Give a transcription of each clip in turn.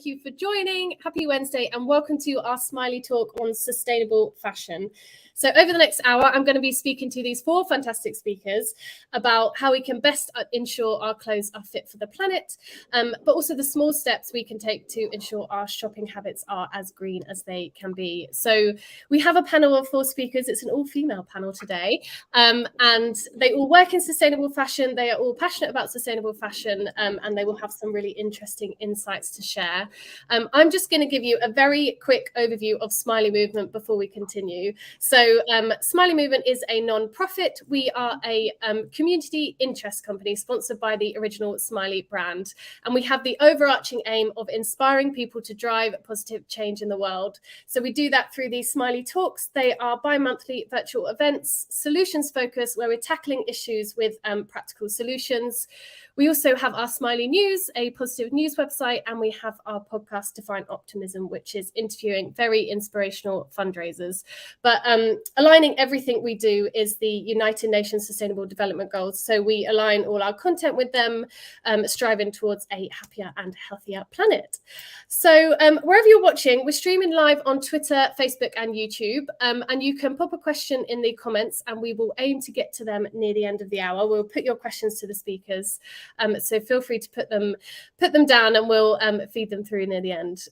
Thank you for joining. Happy Wednesday and welcome to our Smiley Talk on sustainable fashion. So over the next hour, I'm going to be speaking to these 4 fantastic speakers about how we can best ensure our clothes are fit for the planet, but also the small steps we can take to ensure our shopping habits are as green as they can be. So we have a panel of 4 speakers. It's an all-female panel today, and they all work in sustainable fashion. They are all passionate about sustainable fashion, and they will have some really interesting insights to share. I'm just going to give you a very quick overview of Smiley Movement before we continue. So Smiley Movement is a non-profit. We are a community interest company sponsored by the original Smiley brand. And we have the overarching aim of inspiring people to drive positive change in the world. So we do that through these Smiley Talks. They are bi-monthly virtual events, solutions focused, where we're tackling issues with practical solutions. We also have our Smiley News, a positive news website, and we have our podcast, Define Optimism, which is interviewing very inspirational fundraisers. But aligning everything we do is the United Nations Sustainable Development Goals. So we align all our content with them, striving towards a happier and healthier planet. So wherever you're watching, we're streaming live on Twitter, Facebook, and YouTube. And you can pop a question in the comments and we will aim to get to them near the end of the hour. We'll put your questions to the speakers. So feel free to put them down and we'll feed them through near the end.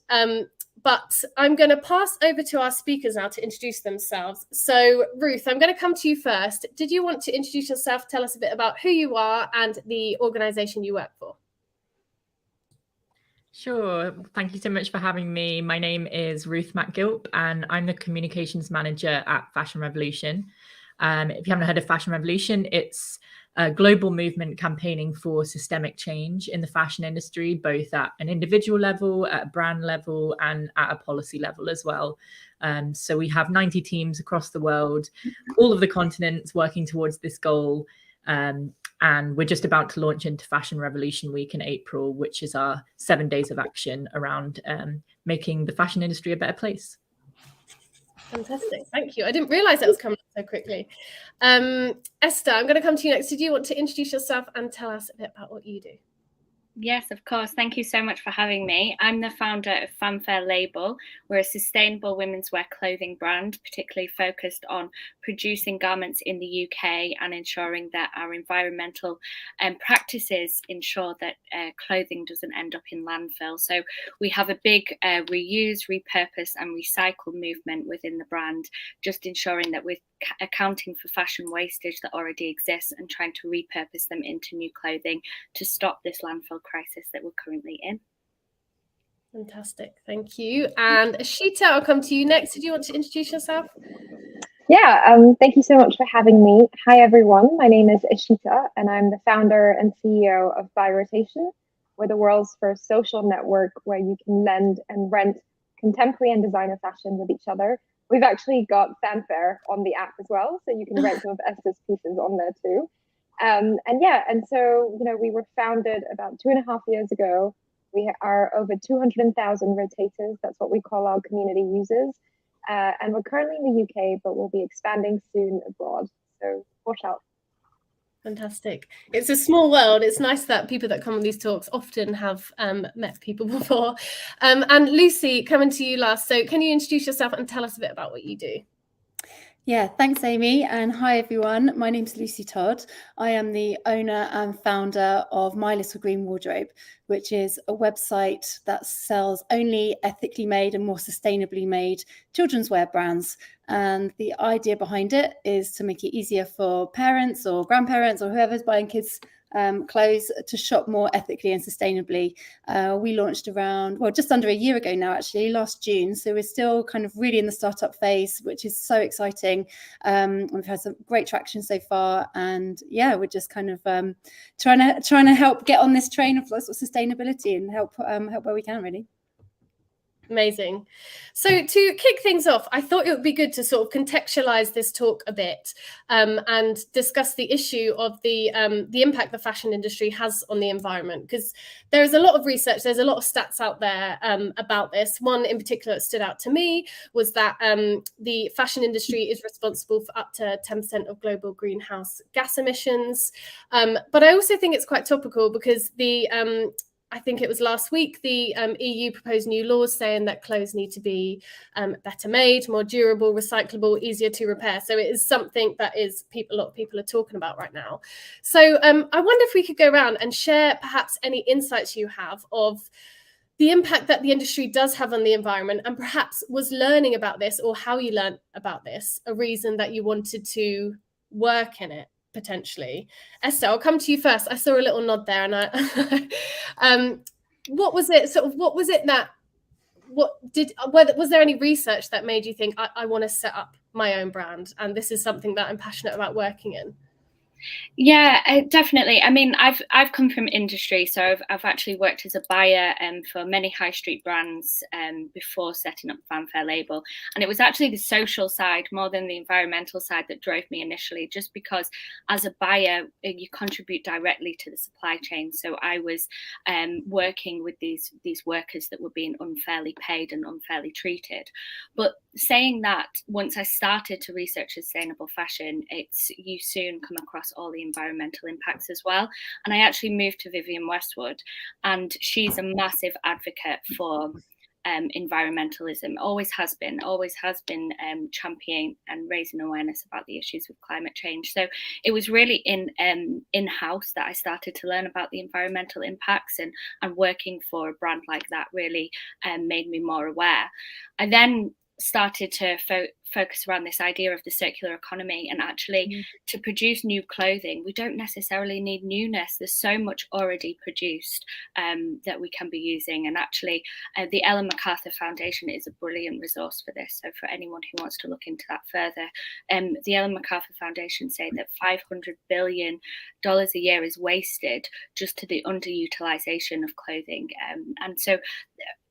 But I'm going to pass over to our speakers now to introduce themselves. So Ruth, I'm going to come to you first. Did you want to introduce yourself, tell us a bit about who you are and the organisation you work for? Sure. Thank you so much for having me. My name is Ruth MacGilp and I'm the communications manager at Fashion Revolution. If you haven't heard of Fashion Revolution, it's a global movement campaigning for systemic change in the fashion industry, both at an individual level, at a brand level, and at a policy level as well. So we have 90 teams across the world, all of the continents working towards this goal. And we're just about to launch into Fashion Revolution Week in April, which is our 7 days of action around making the fashion industry a better place. Fantastic. Thank you. I didn't realise that was coming up so quickly. Esther, I'm going to come to you next. Did you want to introduce yourself and tell us a bit about what you do? Yes, of course. Thank you so much for having me. I'm the founder of Fanfare Label. We're a sustainable women's wear clothing brand, particularly focused on producing garments in the UK and ensuring that our environmental practices ensure that clothing doesn't end up in landfill. So we have a big reuse, repurpose and recycle movement within the brand, just ensuring that we're accounting for fashion wastage that already exists and trying to repurpose them into new clothing to stop this landfill crisis that we're currently in. Fantastic, thank you. And Ashita, I'll come to you next. Did you want to introduce yourself? Yeah, thank you so much for having me. Hi everyone, my name is Ashita and I'm the founder and CEO of Buy Rotation. We're the world's first social network where you can lend and rent contemporary and designer fashion with each other. We've actually got Fanfare on the app as well, so you can rent some of Esther's pieces on there too. And so, we were founded about 2.5 years ago. We are over 200,000 rotators. That's what we call our community users. And we're currently in the UK, but we'll be expanding soon abroad. So watch out. Fantastic. It's a small world. It's nice that people that come on these talks often have met people before. And Lucy, coming to you last. So can you introduce yourself and tell us a bit about what you do? Yeah, thanks, Amy. And hi, everyone. My name's Lucy Todd. I am the owner and founder of My Little Green Wardrobe, which is a website that sells only ethically made and more sustainably made children's wear brands. And the idea behind it is to make it easier for parents or grandparents or whoever's buying kids clothes to shop more ethically and sustainably. We launched just under a year ago now, actually, last June. So we're still kind of really in the startup phase, which is so exciting. We've had some great traction so far. And yeah, we're just kind of trying to help get on this train of sustainability and help where we can, really. Amazing. So to kick things off, I thought it would be good to sort of contextualize this talk a bit and discuss the issue of the impact the fashion industry has on the environment, because there is a lot of research, there's a lot of stats out there about this. One in particular that stood out to me was that the fashion industry is responsible for up to 10% of global greenhouse gas emissions. But I also think it's quite topical because I think it was last week, the EU proposed new laws saying that clothes need to be better made, more durable, recyclable, easier to repair. So it is something that a lot of people are talking about right now. So I wonder if we could go around and share perhaps any insights you have of the impact that the industry does have on the environment, and perhaps was learning about this, or how you learned about this, a reason that you wanted to work in it. Potentially. Esther, I'll come to you first. I saw a little nod there, and what was it that was there any research that made you think I want to set up my own brand, and this is something that I'm passionate about working in? Yeah, definitely. I mean, I've come from industry, so I've actually worked as a buyer for many high street brands before setting up Fanfare Label, and it was actually the social side more than the environmental side that drove me initially. Just because as a buyer, you contribute directly to the supply chain. So I was working with these workers that were being unfairly paid and unfairly treated. But saying that, once I started to research sustainable fashion, you soon come across all the environmental impacts as well. And I actually moved to Vivienne Westwood, and she's a massive advocate for environmentalism, always has been championing and raising awareness about the issues with climate change. So it was really in-house that I started to learn about the environmental impacts, and working for a brand like that really made me more aware. I then started to focus around this idea of the circular economy, and actually to produce new clothing, we don't necessarily need newness. There's so much already produced that we can be using, and actually the Ellen MacArthur Foundation is a brilliant resource for this. So for anyone who wants to look into that further, the Ellen MacArthur Foundation say that $500 billion a year is wasted just to the underutilization of clothing, and so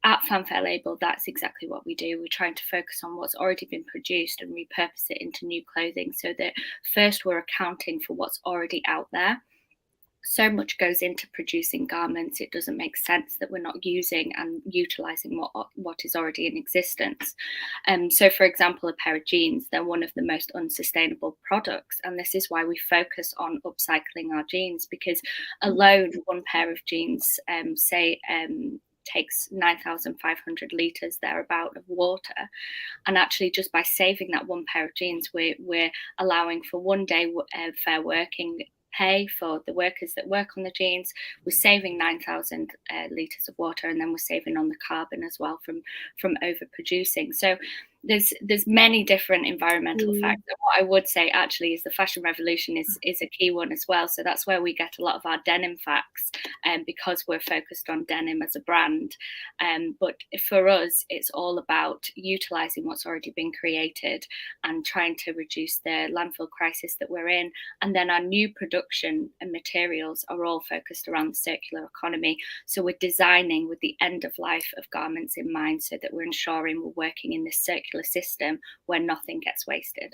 at Fanfare Label, that's exactly what we do. We're trying to focus on what's already been produced and repurpose it into new clothing, so that first we're accounting for what's already out there. So much goes into producing garments, it doesn't make sense that we're not using and utilizing what is already in existence. So for example, a pair of jeans, they're one of the most unsustainable products, and this is why we focus on upcycling our jeans, because alone one pair of jeans takes 9,500 litres thereabout of water, and actually just by saving that one pair of jeans, we're allowing for one day fair working pay for the workers that work on the jeans. We're saving 9,000 litres of water, and then we're saving on the carbon as well from overproducing. So there's many different environmental factors. What I would say actually is the fashion revolution is a key one as well. So that's where we get a lot of our denim facts, because we're focused on denim as a brand. But for us, it's all about utilising what's already been created and trying to reduce the landfill crisis that we're in. And then our new production and materials are all focused around the circular economy. So we're designing with the end of life of garments in mind, so that we're ensuring we're working in this circular system where nothing gets wasted.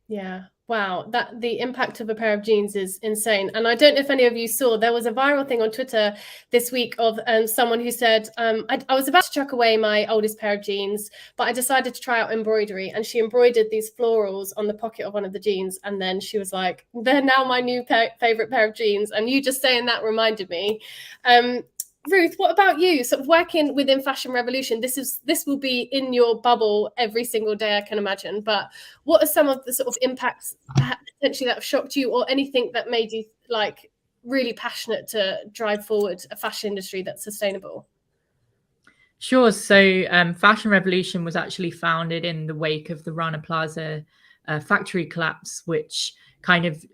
Yeah, wow, that the impact of a pair of jeans is insane. And I don't know if any of you saw, there was a viral thing on Twitter this week of someone who said, I was about to chuck away my oldest pair of jeans, but I decided to try out embroidery, and she embroidered these florals on the pocket of one of the jeans, and then she was like, they're now my new favorite pair of jeans. And you just saying that reminded me. Ruth, what about you? Sort of working within Fashion Revolution, this will be in your bubble every single day, I can imagine. But what are some of the sort of impacts potentially that have shocked you, or anything that made you like really passionate to drive forward a fashion industry that's sustainable? Sure. So Fashion Revolution was actually founded in the wake of the Rana Plaza factory collapse, which kind of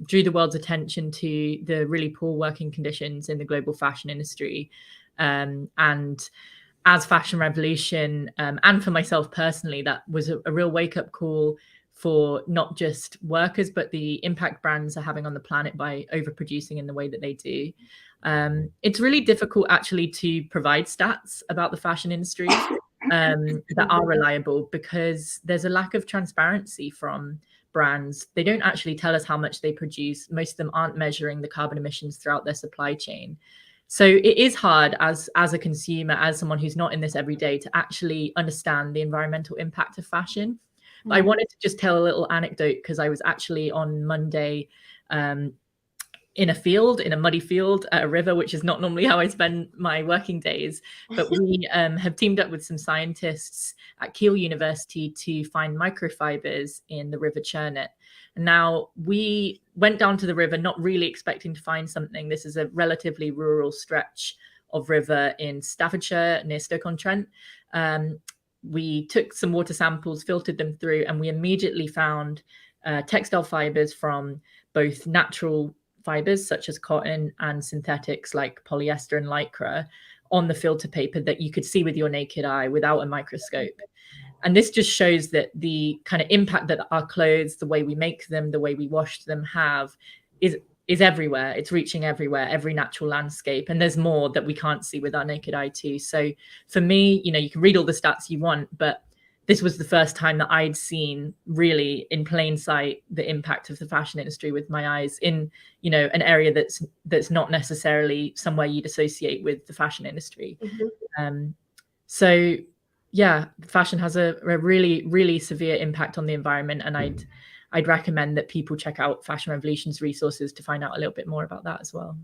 drew the world's attention to the really poor working conditions in the global fashion industry. And as Fashion Revolution, and for myself personally, that was a real wake-up call for not just workers, but the impact brands are having on the planet by overproducing in the way that they do. It's really difficult actually to provide stats about the fashion industry that are reliable, because there's a lack of transparency from brands. They don't actually tell us how much they produce. Most of them aren't measuring the carbon emissions throughout their supply chain. So it is hard as a consumer, as someone who's not in this every day, to actually understand the environmental impact of fashion. I wanted to just tell a little anecdote, because I was actually on Monday in a field, in a muddy field at a river, which is not normally how I spend my working days. But we have teamed up with some scientists at Keele University to find microfibers in the River Churnet. And now we went down to the river not really expecting to find something. This is a relatively rural stretch of river in Staffordshire near Stoke-on-Trent. We took some water samples, filtered them through, and we immediately found textile fibers from both natural fibers such as cotton and synthetics like polyester and lycra on the filter paper that you could see with your naked eye without a microscope. And this just shows that the kind of impact that our clothes, the way we make them, the way we wash them have is everywhere. It's reaching everywhere, every natural landscape. And there's more that we can't see with our naked eye too. So for me, you can read all the stats you want, but this was the first time that I'd seen really in plain sight the impact of the fashion industry with my eyes in, an area that's not necessarily somewhere you'd associate with the fashion industry. So yeah, fashion has a really, really severe impact on the environment. And I'd recommend that people check out Fashion Revolution's resources to find out a little bit more about that as well.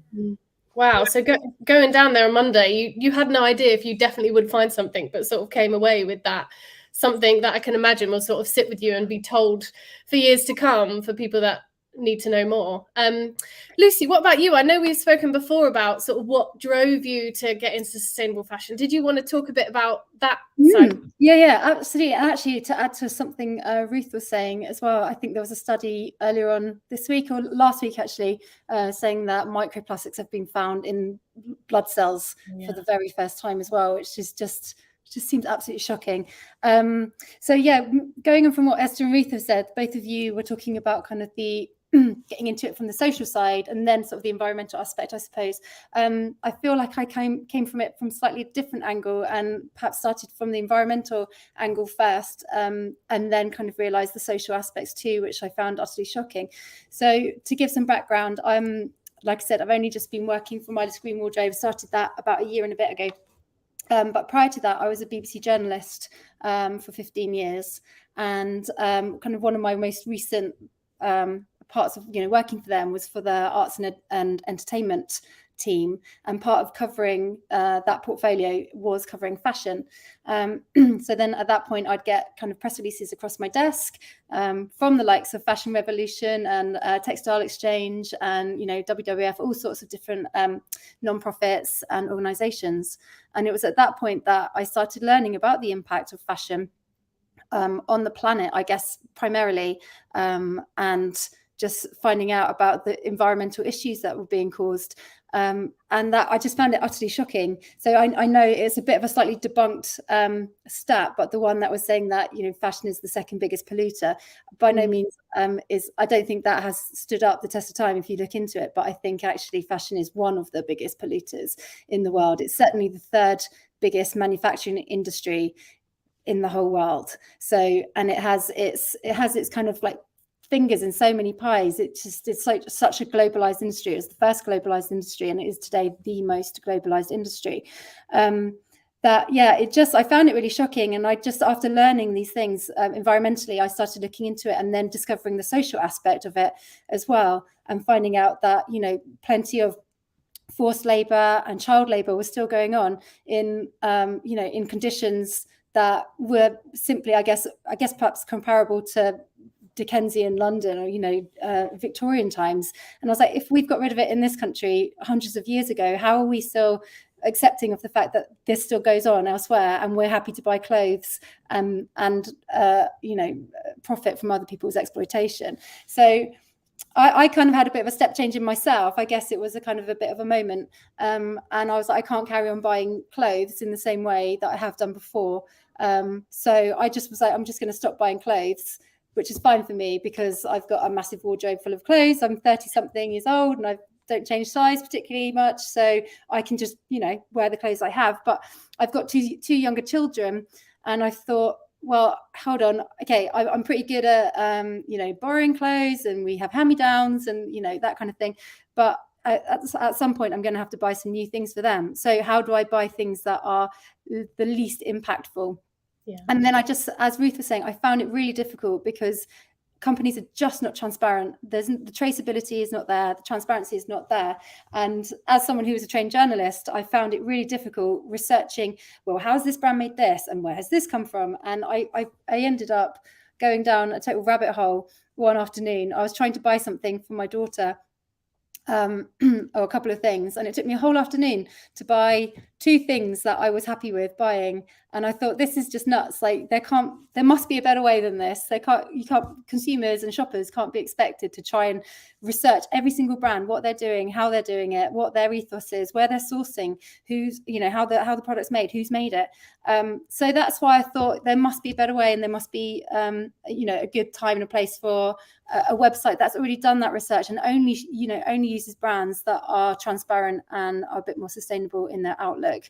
Wow. So going down there on Monday, you had no idea if you definitely would find something, but sort of came away with that something that I can imagine will sort of sit with you and be told for years to come for people that need to know more. Lucy, what about you? I know we've spoken before about sort of what drove you to get into sustainable fashion. Did you want to talk a bit about that side? Yeah, absolutely. And actually, to add to something Ruth was saying as well, I think there was a study earlier on this week or last week actually saying that microplastics have been found in blood cells for the very first time as well, which is just seems absolutely shocking. So yeah, going on from what Esther and Ruth have said, both of you were talking about kind of the getting into it from the social side and then sort of the environmental aspect, I suppose. I feel like I came from it from a slightly different angle and perhaps started from the environmental angle first, and then kind of realised the social aspects too, which I found utterly shocking. So to give some background, like I said, I've only just been working for Milas Green Wardrobe, started that about a year and a bit ago. But prior to that, I was a BBC journalist for 15 years. And kind of one of my most recent parts of working for them was for the arts and entertainment team. And part of covering that portfolio was covering fashion. So then at that point, I'd get kind of press releases across my desk from the likes of Fashion Revolution and Textile Exchange and, WWF, all sorts of different non-profits and organizations. And it was at that point that I started learning about the impact of fashion on the planet, I guess, primarily, and just finding out about the environmental issues that were being caused. And that I just found it utterly shocking. So I know it's a bit of a slightly debunked stat, but the one that was saying that, fashion is the second biggest polluter, by no means I don't think that has stood up the test of time if you look into it. But I think actually fashion is one of the biggest polluters in the world. It's certainly the third biggest manufacturing industry in the whole world. So, and it has its kind of like fingers in so many pies. It's like such a globalized industry. It was the first globalized industry, and it is today the most globalized industry. I found it really shocking. And I just, after learning these things environmentally, I started looking into it and then discovering the social aspect of it as well, and finding out that, plenty of forced labor and child labor was still going on in conditions that were simply, I guess perhaps comparable to Dickensian London or, Victorian times. And I was like, if we've got rid of it in this country hundreds of years ago, how are we still accepting of the fact that this still goes on elsewhere, and we're happy to buy clothes and profit from other people's exploitation? So I kind of had a bit of a step change in myself. I guess it was a kind of a bit of a moment. And I was like, I can't carry on buying clothes in the same way that I have done before. So I just was like, I'm just going to stop buying clothes, which is fine for me because I've got a massive wardrobe full of clothes. I'm 30 something years old and I don't change size particularly much. So I can just, wear the clothes I have. But I've got two younger children, and I thought, well, hold on. Okay, I'm pretty good at, borrowing clothes, and we have hand-me-downs and, that kind of thing. But at some point, I'm going to have to buy some new things for them. So how do I buy things that are the least impactful? Yeah. And then I just, as Ruth was saying, I found it really difficult because companies are just not transparent. The traceability is not there, the transparency is not there. And as someone who was a trained journalist, I found it really difficult researching, well, how's this brand made this and where has this come from? And I ended up going down a total rabbit hole one afternoon. I was trying to buy something for my daughter, or a couple of things, and it took me a whole afternoon to buy 2 things that I was happy with buying. And I thought, this is just nuts. Like, there must be a better way than this. Consumers and shoppers can't be expected to try and research every single brand, what they're doing, how they're doing it, what their ethos is, where they're sourcing, who's, how the product's made, who's made it. So that's why I thought there must be a better way, and there must be, a good time and a place for a website that's already done that research and only uses brands that are transparent and are a bit more sustainable in their outlook.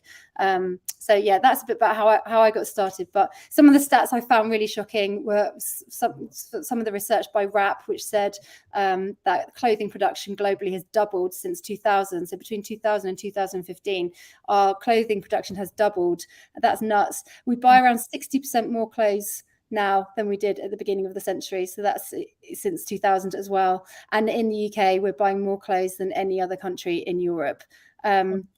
So yeah, that's a bit about how I got started. But some of the stats I found really shocking were some of the research by WRAP, which said that clothing production globally has doubled since 2000. So between 2000 and 2015, our clothing production has doubled. That's nuts. We buy around 60% more clothes now than we did at the beginning of the century. So that's since 2000 as well. And in the UK, we're buying more clothes than any other country in Europe.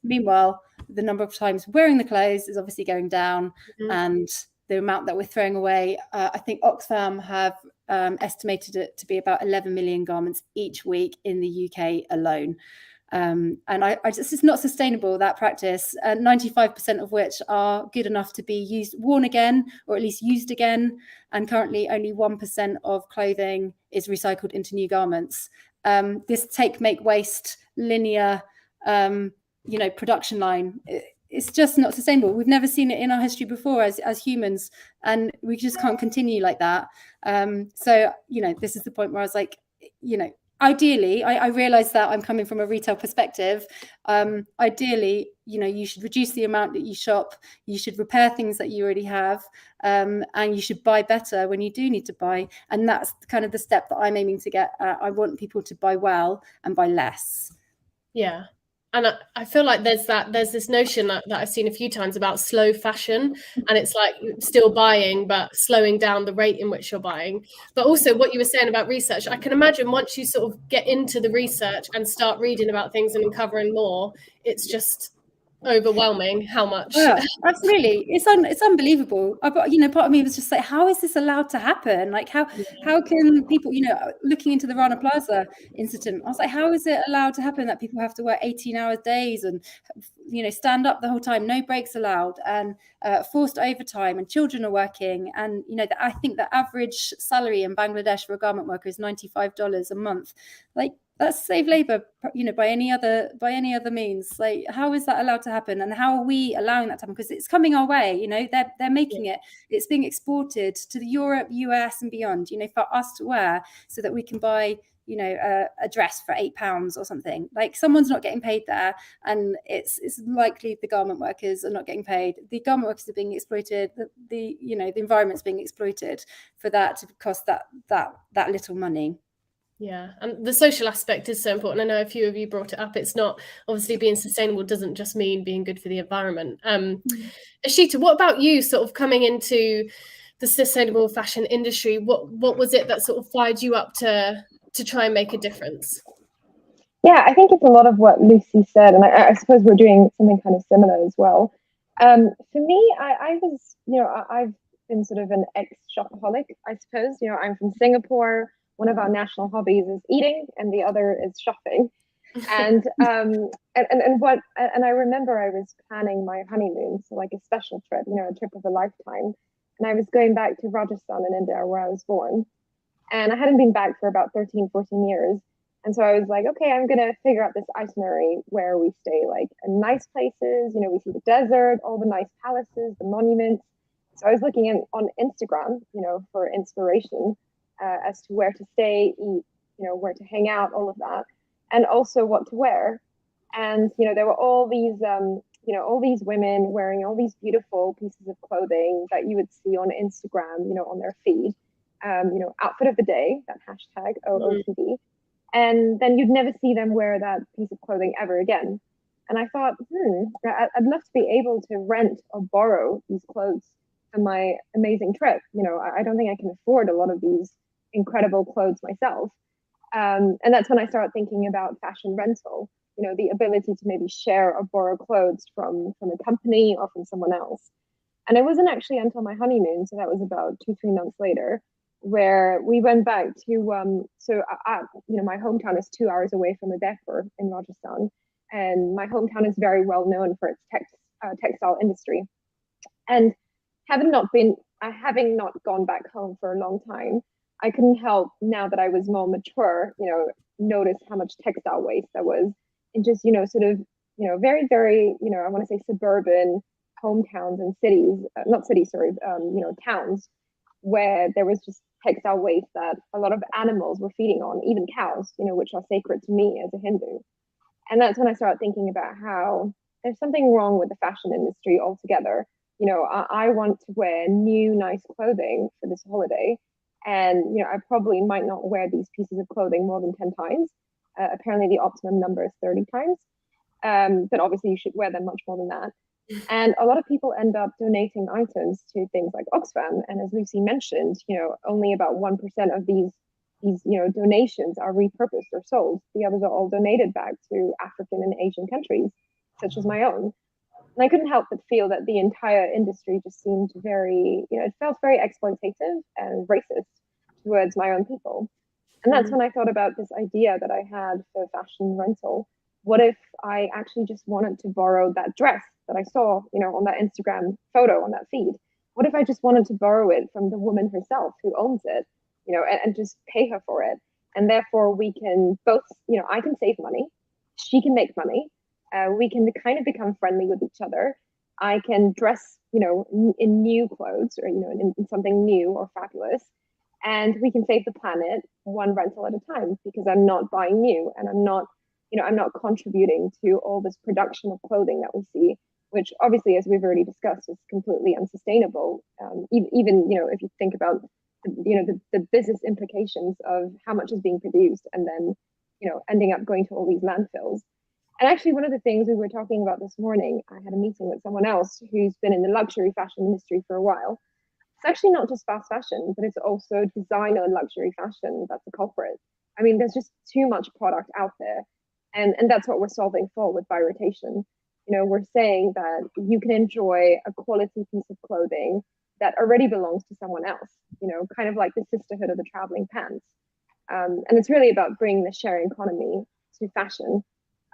Meanwhile, the number of times wearing the clothes is obviously going down, and the amount that we're throwing away, I think Oxfam have estimated it to be about 11 million garments each week in the UK alone. And it's not sustainable, that practice, 95% of which are good enough to be worn again, or at least used again. And currently only 1% of clothing is recycled into new garments. This take, make, waste, linear, production line, it's just not sustainable. We've never seen it in our history before as humans, and we just can't continue like that. So, this is the point where I was like, ideally, I realize that I'm coming from a retail perspective. Ideally, you should reduce the amount that you shop, you should repair things that you already have, and you should buy better when you do need to buy. And that's kind of the step that I'm aiming to get at. I want people to buy well and buy less. Yeah. And I feel like there's this notion that I've seen a few times about slow fashion, and it's like still buying, but slowing down the rate in which you're buying. But also what you were saying about research, I can imagine once you sort of get into the research and start reading about things and uncovering more, it's just overwhelming how much. Yeah, absolutely. It's unbelievable. Part of me was just like, how is this allowed to happen? Like, how can people, looking into the Rana Plaza incident, I was like, how is it allowed to happen that people have to work 18-hour days and, stand up the whole time, no breaks allowed, and forced overtime, and children are working. And, I think the average salary in Bangladesh for a garment worker is $95 a month. Like, that's slave labor, by any other means. Like, how is that allowed to happen? And how are we allowing that to happen? Because it's coming our way, they're making it. It's being exported to the Europe, US and beyond, for us to wear, so that we can buy, a dress for £8 or something. Like, someone's not getting paid there, and it's likely the garment workers are not getting paid. The garment workers are being exploited. The environment's being exploited for that to cost that little money. Yeah, and the social aspect is so important. I know a few of you brought it up. It's not, obviously, being sustainable doesn't just mean being good for the environment. Ashita, what about you, sort of coming into the sustainable fashion industry? What was it that sort of fired you up to try and make a difference? Yeah, I think it's a lot of what Lucy said, and I suppose we're doing something kind of similar as well. For me, I was, I've been sort of an ex-shopaholic, I suppose. I'm from Singapore. One of our national hobbies is eating, and the other is shopping. And I remember I was planning my honeymoon, so like a special trip, a trip of a lifetime. And I was going back to Rajasthan in India, where I was born. And I hadn't been back for about 13, 14 years. And so I was like, okay, I'm going to figure out this itinerary where we stay like in nice places. We see the desert, all the nice palaces, the monuments. So I was looking on Instagram, for inspiration. As to where to stay, eat, where to hang out, all of that, and also what to wear. And there were all these women wearing all these beautiful pieces of clothing that you would see on Instagram, on their feed. Outfit of the day, that hashtag OOTD, and then you'd never see them wear that piece of clothing ever again. And I thought, I'd love to be able to rent or borrow these clothes for my amazing trip. I don't think I can afford a lot of these incredible clothes myself. And that's when I started thinking about fashion rental, the ability to maybe share or borrow clothes from a company or from someone else. And it wasn't actually until my honeymoon, so that was about 2-3 months later, where we went back to my hometown is 2 hours away from Udaipur in Rajasthan, and my hometown is very well known for its textile industry. And having not gone back home for a long time, I couldn't help, now that I was more mature, notice how much textile waste there was in just, very, very, I want to say suburban hometowns and cities, not cities, sorry, towns, where there was just textile waste that a lot of animals were feeding on, even cows, which are sacred to me as a Hindu. And that's when I started thinking about how there's something wrong with the fashion industry altogether. I want to wear new, nice clothing for this holiday. And, I probably might not wear these pieces of clothing more than 10 times. Apparently the optimum number is 30 times. But obviously you should wear them much more than that. And a lot of people end up donating items to things like Oxfam. And as Lucy mentioned, only about 1% of these donations are repurposed or sold. The others are all donated back to African and Asian countries, such as my own. And I couldn't help but feel that the entire industry just seemed very, it felt very exploitative and racist towards my own people. And that's when I thought about this idea that I had for fashion rental. What if I actually just wanted to borrow that dress that I saw, on that Instagram photo, on that feed? What if I just wanted to borrow it from the woman herself who owns it, and just pay her for it? And therefore we can both, I can save money, she can make money, we can kind of become friendly with each other. I can dress, in new clothes or, in something new or fabulous. And we can save the planet one rental at a time, because I'm not buying new, and I'm not contributing to all this production of clothing that we see, which obviously, as we've already discussed, is completely unsustainable. Even if you think about the business implications of how much is being produced and then ending up going to all these landfills. And actually, one of the things we were talking about this morning, I had a meeting with someone else who's been in the luxury fashion industry for a while. It's actually not just fast fashion, but it's also designer luxury fashion that's a culprit. I mean, there's just too much product out there. And that's what we're solving for with By Rotation. We're saying that you can enjoy a quality piece of clothing that already belongs to someone else, kind of like the sisterhood of the traveling pants. And it's really about bringing the sharing economy to fashion.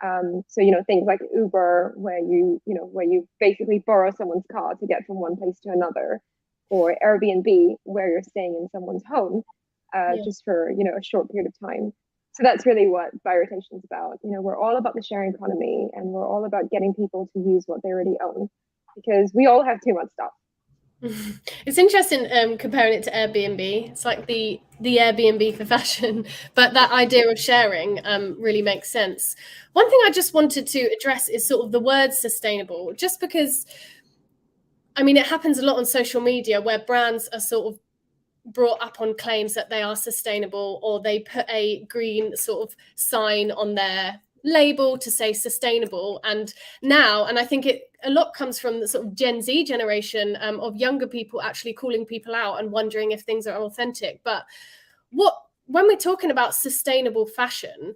So, things like Uber, where you basically borrow someone's car to get from one place to another, or Airbnb, where you're staying in someone's home just for, a short period of time. So that's really what By Rotation is about. We're all about the sharing economy, and we're all about getting people to use what they already own, because we all have too much stuff. It's interesting comparing it to Airbnb. It's like the Airbnb for fashion, but that idea of sharing really makes sense. One thing I just wanted to address is sort of the word sustainable, just because, I mean, it happens a lot on social media where brands are sort of brought up on claims that they are sustainable, or they put a green sort of sign on their label to say sustainable. And I think a lot comes from the sort of Gen Z generation of younger people actually calling people out and wondering if things are authentic. But when we're talking about sustainable fashion,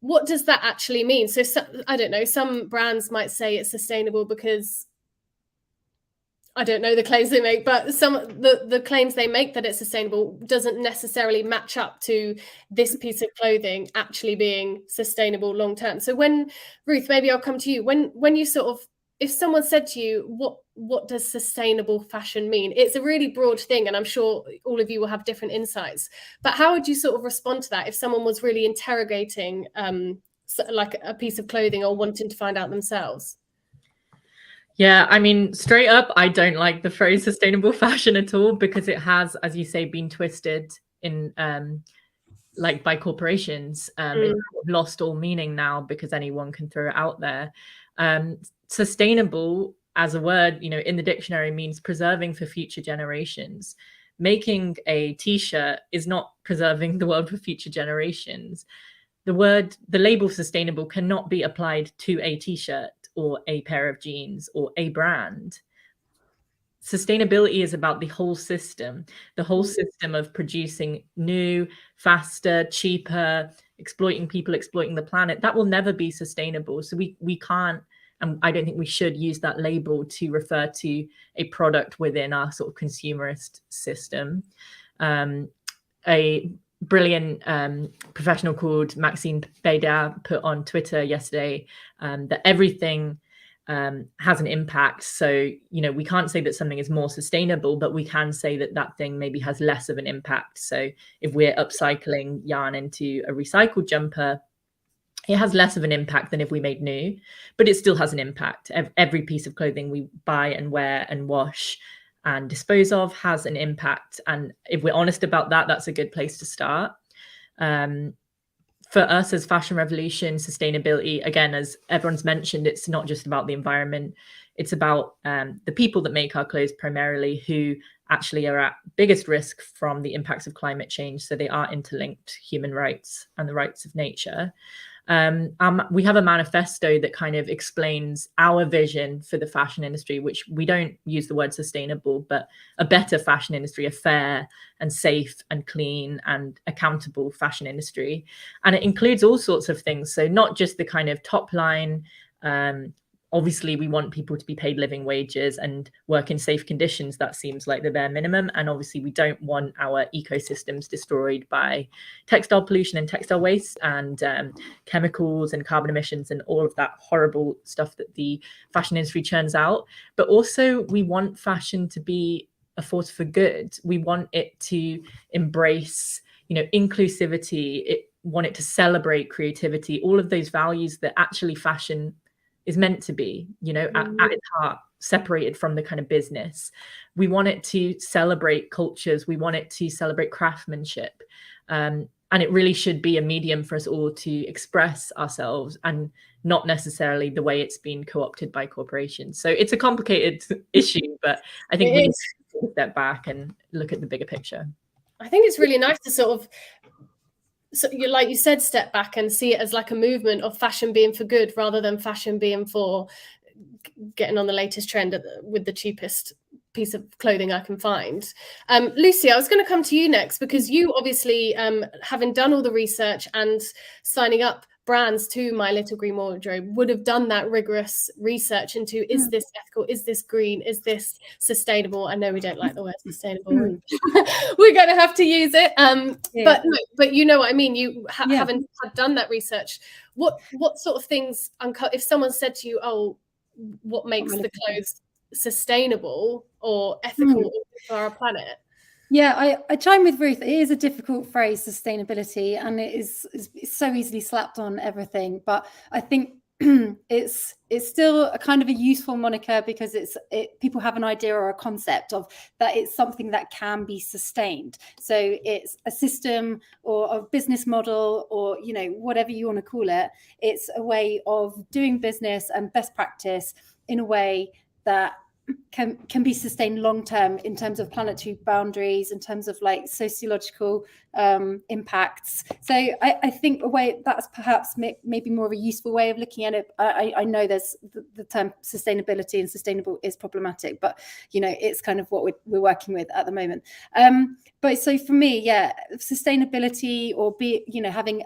what does that actually mean? So I don't know, some brands might say it's sustainable because I don't know the claims they make, but the claims they make that it's sustainable doesn't necessarily match up to this piece of clothing actually being sustainable long term. So Ruth, maybe I'll come to you. When you sort of, if someone said to you, what does sustainable fashion mean? It's a really broad thing, and I'm sure all of you will have different insights. But how would you sort of respond to that if someone was really interrogating like a piece of clothing or wanting to find out themselves? Yeah, I mean, straight up, I don't like the phrase sustainable fashion at all, because it has, as you say, been twisted in like by corporations. It's lost all meaning now because anyone can throw it out there. Sustainable as a word, in the dictionary means preserving for future generations. Making a t-shirt is not preserving the world for future generations. The label sustainable cannot be applied to a t-shirt or a pair of jeans or a brand. sustainability is about the whole system of producing new, faster, cheaper, exploiting people, exploiting the planet. That will never be sustainable. So we can't, and I don't think we should use that label to refer to a product within our sort of consumerist system. A brilliant professional called Maxime Bédard put on Twitter yesterday that everything has an impact. So, we can't say that something is more sustainable, but we can say that that thing maybe has less of an impact. So if we're upcycling yarn into a recycled jumper, it has less of an impact than if we made new, but it still has an impact. Every piece of clothing we buy and wear and wash and dispose of has an impact. And if we're honest about that, that's a good place to start. For us as Fashion Revolution, sustainability, again, as everyone's mentioned, it's not just about the environment. It's about the people that make our clothes primarily, who actually are at biggest risk from the impacts of climate change. So they are interlinked, human rights and the rights of nature. We have a manifesto that kind of explains our vision for the fashion industry, which we don't use the word sustainable, but a better fashion industry, a fair and safe and clean and accountable fashion industry. And it includes all sorts of things. So not just the kind of top line, obviously, we want people to be paid living wages and work in safe conditions. That seems like the bare minimum. And obviously, we don't want our ecosystems destroyed by textile pollution and textile waste and chemicals and carbon emissions and all of that horrible stuff that the fashion industry churns out. But also, we want fashion to be a force for good. We want it to embrace, inclusivity. Want it to celebrate creativity, all of those values that actually fashion is meant to be, at its heart, separated from the kind of business. We want it to celebrate cultures. We want it to celebrate craftsmanship. And it really should be a medium for us all to express ourselves, and not necessarily the way it's been co-opted by corporations. So it's a complicated issue, but I think we need to step back and look at the bigger picture. I think it's really nice to sort of, so you, like you said, step back and see it as like a movement of fashion being for good rather than fashion being for getting on the latest trend with the cheapest piece of clothing I can find. Lucy, I was going to come to you next, because you obviously, having done all the research and signing up brands to My Little Green Wardrobe, would have done that rigorous research into, is this ethical, is this green, is this sustainable? I know we don't like the word sustainable. We're going to have to use it. But you know what I mean. You haven't done that research. What sort of things, if someone said to you, oh, what makes the clothes sustainable or ethical for our planet? Yeah, I chime with Ruth. It is a difficult phrase, sustainability, and it's so easily slapped on everything. But I think it's still a kind of a useful moniker, because people have an idea or a concept of that it's something that can be sustained. So it's a system or a business model, or whatever you want to call it. It's a way of doing business and best practice in a way that can be sustained long term, in terms of planetary boundaries, in terms of like sociological impacts. So I think a way that's perhaps maybe more of a useful way of looking at it. I know there's the term sustainability and sustainable is problematic, but it's kind of what we're working with at the moment. But so for me, sustainability, or having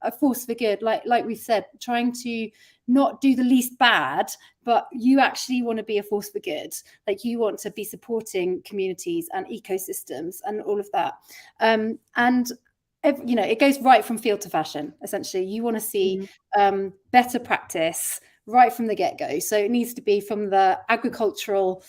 a force for good, like we've said, trying to not do the least bad, but you actually want to be a force for good. Like, you want to be supporting communities and ecosystems and all of that. And it goes right from field to fashion. Essentially, you want to see better practice right from the get-go. So it needs to be from the agricultural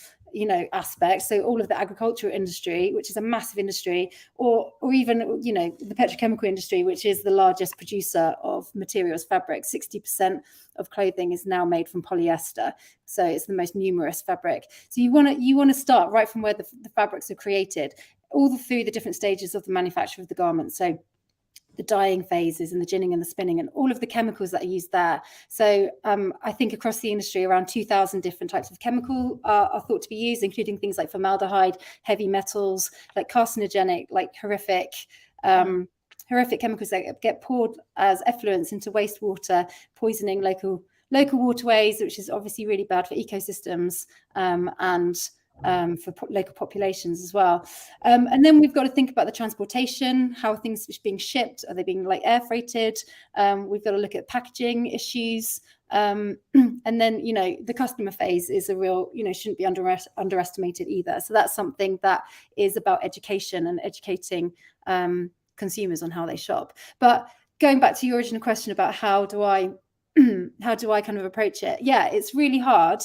aspect, so all of the agricultural industry, which is a massive industry, or even the petrochemical industry, which is the largest producer of materials, fabric. 60% of clothing is now made from polyester, so it's the most numerous fabric. So you want to start right from where the fabrics are created, all through the different stages of the manufacture of the garment. So the dyeing phases and the ginning and the spinning and all of the chemicals that are used there. So I think across the industry, around 2,000 different types of chemical are thought to be used, including things like formaldehyde, heavy metals, like carcinogenic, like horrific chemicals that get poured as effluents into wastewater, poisoning local waterways, which is obviously really bad for ecosystems and for local populations as well. And then we've got to think about the transportation. How are things being shipped? Are they being like air freighted? We've got to look at packaging issues. And then, you know, the customer phase is a real, you know, shouldn't be underestimated either. So that's something that is about education and educating consumers on how they shop. But going back to your original question about how do I kind of approach it? Yeah, it's really hard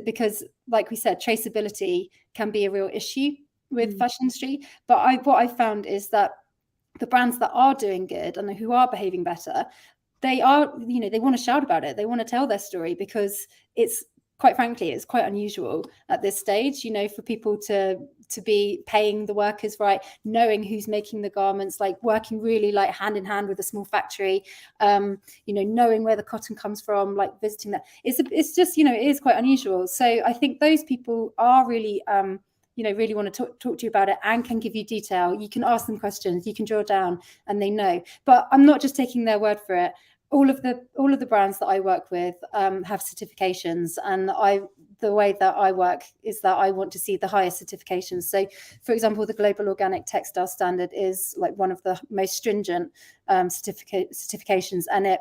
because, like we said, traceability can be a real issue with fashion industry. But what I found is that the brands that are doing good and who are behaving better, they are, you know, they want to shout about it. They want to tell their story because it's, quite frankly, it's quite unusual at this stage, you know, for people to be paying the workers right, knowing who's making the garments, like working really like hand in hand with a small factory, you know, knowing where the cotton comes from, like visiting that. It's just, you know, it is quite unusual. So I think those people are really, you know, really want to talk to you about it and can give you detail. You can ask them questions, you can drill down, and they know. But I'm not just taking their word for it. All of the brands that I work with have certifications, and the way that I work is that I want to see the highest certifications. So, for example, the Global Organic Textile Standard is like one of the most stringent certifications, and it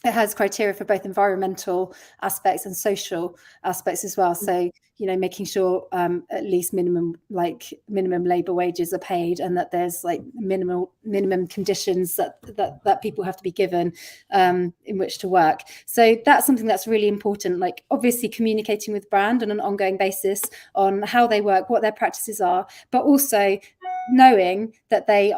has criteria for both environmental aspects and social aspects as well. So, you know, making sure at least minimum labor wages are paid, and that there's like minimum conditions that people have to be given in which to work. So that's something that's really important. Like, obviously communicating with brand on an ongoing basis on how they work, what their practices are, but also knowing that they're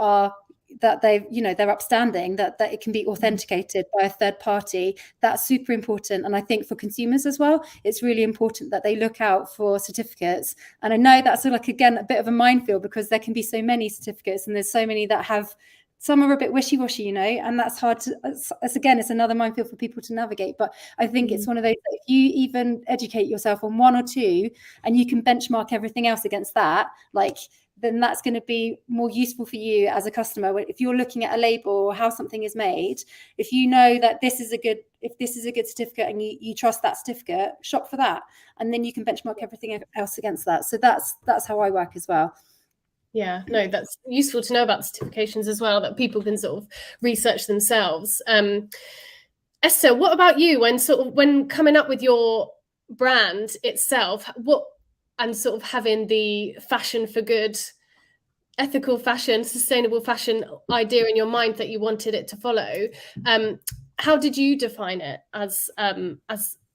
upstanding, that it can be authenticated by a third party. That's super important. And I think for consumers as well, it's really important that they look out for certificates. And I know that's like, again, a bit of a minefield, because there can be so many certificates, and there's so many that have, some are a bit wishy-washy, you know, and that's hard to, it's another minefield for people to navigate. But I think it's one of those, if you even educate yourself on one or two, and you can benchmark everything else against that, like, then that's going to be more useful for you as a customer. If you're looking at a label or how something is made, if you know that this is a good certificate, and you trust that certificate, shop for that, and then you can benchmark everything else against that. So that's how I work as well. Yeah, no, that's useful to know about certifications as well, that people can sort of research themselves. Esther, what about you when coming up with your brand itself, and sort of having the fashion for good, ethical fashion, sustainable fashion idea in your mind that you wanted it to follow? How did you define it as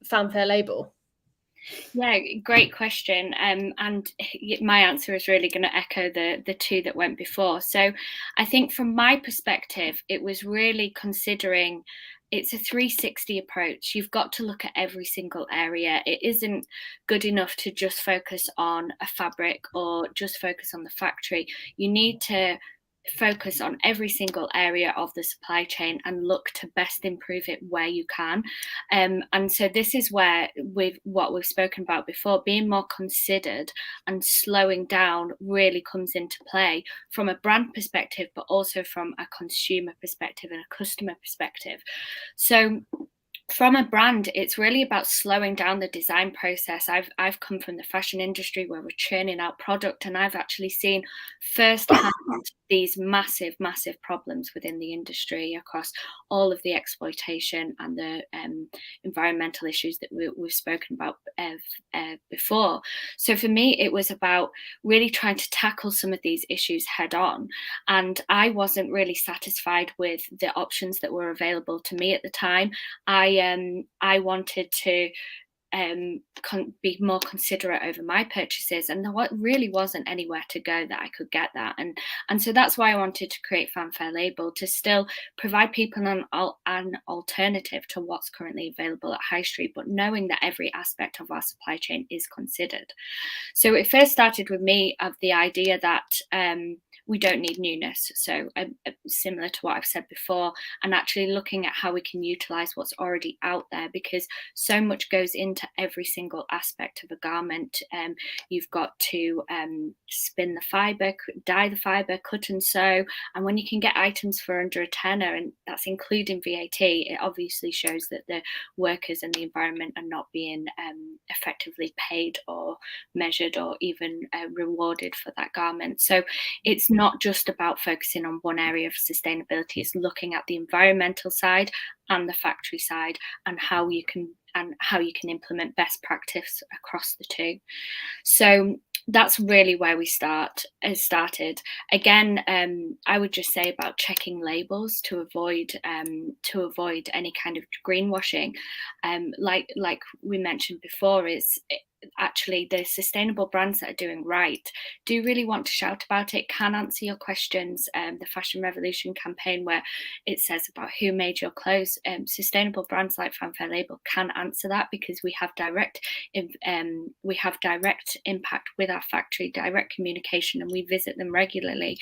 Fanfare Label? Yeah, great question. And my answer is really going to echo the two that went before. So I think from my perspective, it was really considering, it's a 360 approach. You've got to look at every single area. It isn't good enough to just focus on a fabric or just focus on the factory. You need to focus on every single area of the supply chain and look to best improve it where you can. And so this is where, with what we've spoken about before, being more considered and slowing down really comes into play from a brand perspective, but also from a consumer perspective and a customer perspective. So from a brand, it's really about slowing down the design process. I've come from the fashion industry where we're churning out product, and I've actually seen firsthand these massive problems within the industry across all of the exploitation and the environmental issues that we've spoken about before. So for me, it was about really trying to tackle some of these issues head on. And I wasn't really satisfied with the options that were available to me at the time. I wanted to be more considerate over my purchases, and there really wasn't anywhere to go that I could get that, and so that's why I wanted to create Fanfare Label, to still provide people an alternative to what's currently available at High Street, but knowing that every aspect of our supply chain is considered. So it first started with me of the idea that we don't need newness. So similar to what I've said before, and actually looking at how we can utilize what's already out there, because so much goes into every single aspect of a garment. You've got to spin the fiber, dye the fiber, cut and sew, and when you can get items for under a tenner, and that's including VAT, it obviously shows that the workers and the environment are not being effectively paid or measured or even rewarded for that garment. So it's not just about focusing on one area of sustainability, it's looking at the environmental side and the factory side, and how you can implement best practice across the two. So that's really where we started. Again, I would just say about checking labels to avoid any kind of greenwashing. Like we mentioned before, is actually the sustainable brands that are doing right do really want to shout about it, can answer your questions. The Fashion Revolution campaign, where it says about who made your clothes, sustainable brands like Fanfare Label can answer that, because we have direct impact with our factory, direct communication, and we visit them regularly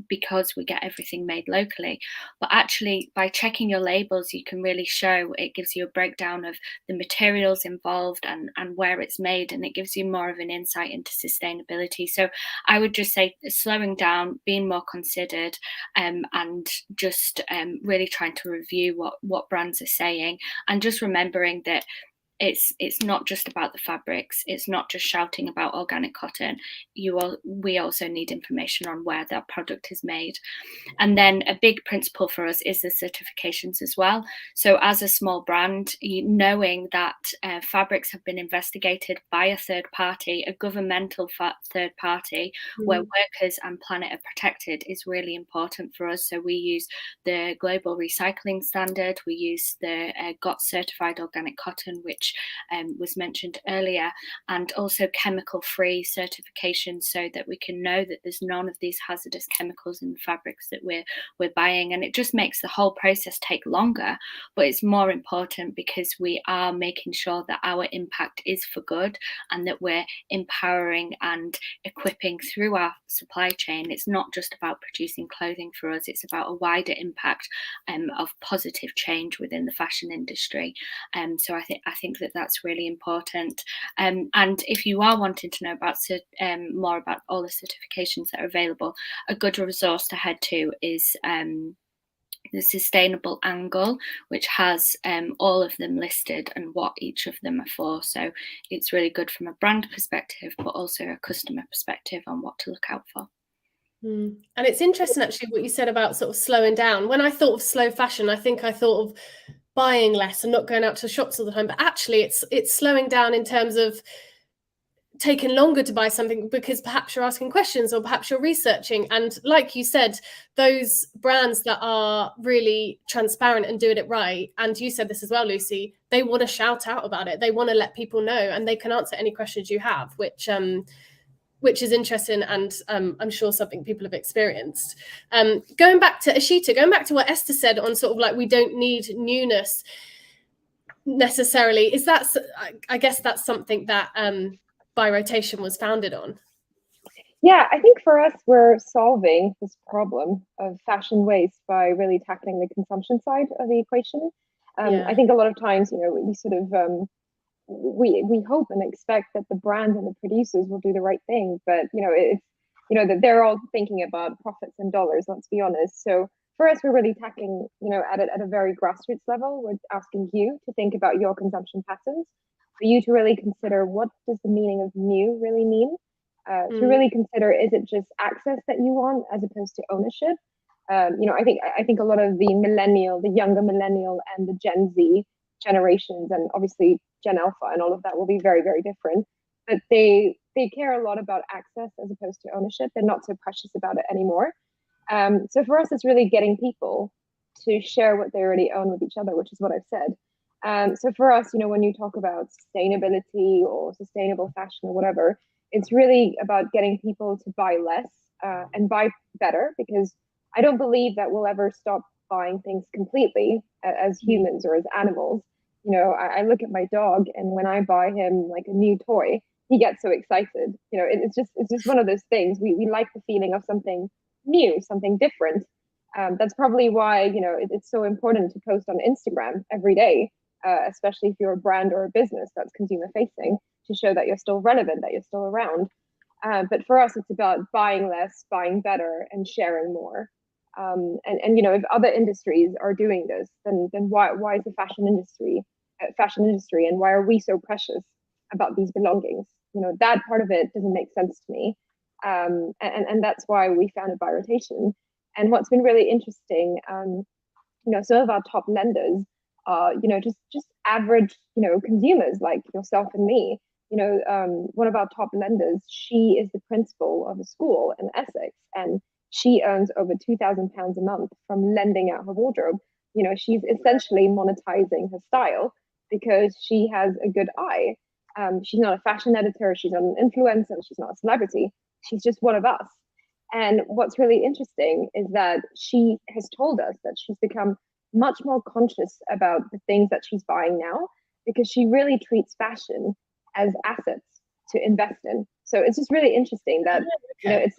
because we get everything made locally. But actually, by checking your labels, you can really show, it gives you a breakdown of the materials involved and where it's made, and it gives you more of an insight into sustainability. So I would just say slowing down, being more considered, and just really trying to review what brands are saying, and just remembering that it's not just about the fabrics, it's not just shouting about organic cotton. We also need information on where that product is made. And then a big principle for us is the certifications as well. So as a small brand, knowing that fabrics have been investigated by a third party, a governmental third party, where workers and planet are protected, is really important for us. So we use the Global Recycling Standard, we use the GOT certified organic cotton, which was mentioned earlier, and also chemical-free certification, so that we can know that there's none of these hazardous chemicals in the fabrics that we're buying. And it just makes the whole process take longer, but it's more important because we are making sure that our impact is for good, and that we're empowering and equipping through our supply chain. It's not just about producing clothing for us, it's about a wider impact of positive change within the fashion industry. So I think that that's really important. And if you are wanting to know about more about all the certifications that are available, a good resource to head to is the Sustainable Angle, which has all of them listed and what each of them are for. So it's really good from a brand perspective, but also a customer perspective on what to look out for. And it's interesting actually what you said about sort of slowing down. When I thought of slow fashion, I think I thought of buying less and not going out to the shops all the time, but actually it's slowing down in terms of taking longer to buy something because perhaps you're asking questions or perhaps you're researching. And like you said, those brands that are really transparent and doing it right, and you said this as well, Lucy, they want to shout out about it, they want to let people know, and they can answer any questions you have, which is interesting, and I'm sure something people have experienced. Going back to Ishita, going back to what Esther said on sort of like we don't need newness necessarily, I guess that's something that By Rotation was founded on. Yeah, I think for us, we're solving this problem of fashion waste by really tackling the consumption side of the equation. I think a lot of times, we sort of we hope and expect that the brand and the producers will do the right thing, but it's that they're all thinking about profits and dollars, let's be honest. So for us, we're really tackling at a very grassroots level. We're asking you to think about your consumption patterns, for you to really consider what does the meaning of new really mean, to really consider, is it just access that you want as opposed to ownership? I think a lot of the younger millennial and the Gen Z generations, and obviously Gen Alpha and all of that will be very, very different, but they care a lot about access as opposed to ownership. They're not so precious about it anymore. So for us, it's really getting people to share what they already own with each other, which is what I've said. So for us, when you talk about sustainability or sustainable fashion or whatever, it's really about getting people to buy less and buy better, because I don't believe that we'll ever stop buying things completely as humans or as animals. I look at my dog, and when I buy him like a new toy, he gets so excited. It's just one of those things. We like the feeling of something new, something different. That's probably why, you know, it's so important to post on Instagram every day, especially if you're a brand or a business that's consumer facing, to show that you're still relevant, that you're still around. But for us, it's about buying less, buying better, and sharing more. And you know, if other industries are doing this, then why is the fashion industry, and why are we so precious about these belongings? You know, that part of it doesn't make sense to me. And that's why we founded By Rotation. And what's been really interesting, you know, some of our top lenders are, you know, just average, you know, consumers like yourself and me. You know, one of our top lenders, she is the principal of a school in Essex, and she earns over £2,000 a month from lending out her wardrobe. You know, she's essentially monetizing her style because she has a good eye. She's not a fashion editor, she's not an influencer, she's not a celebrity. She's just one of us. And what's really interesting is that she has told us that she's become much more conscious about the things that she's buying now, because she really treats fashion as assets to invest in. So it's just really interesting that, you know, it's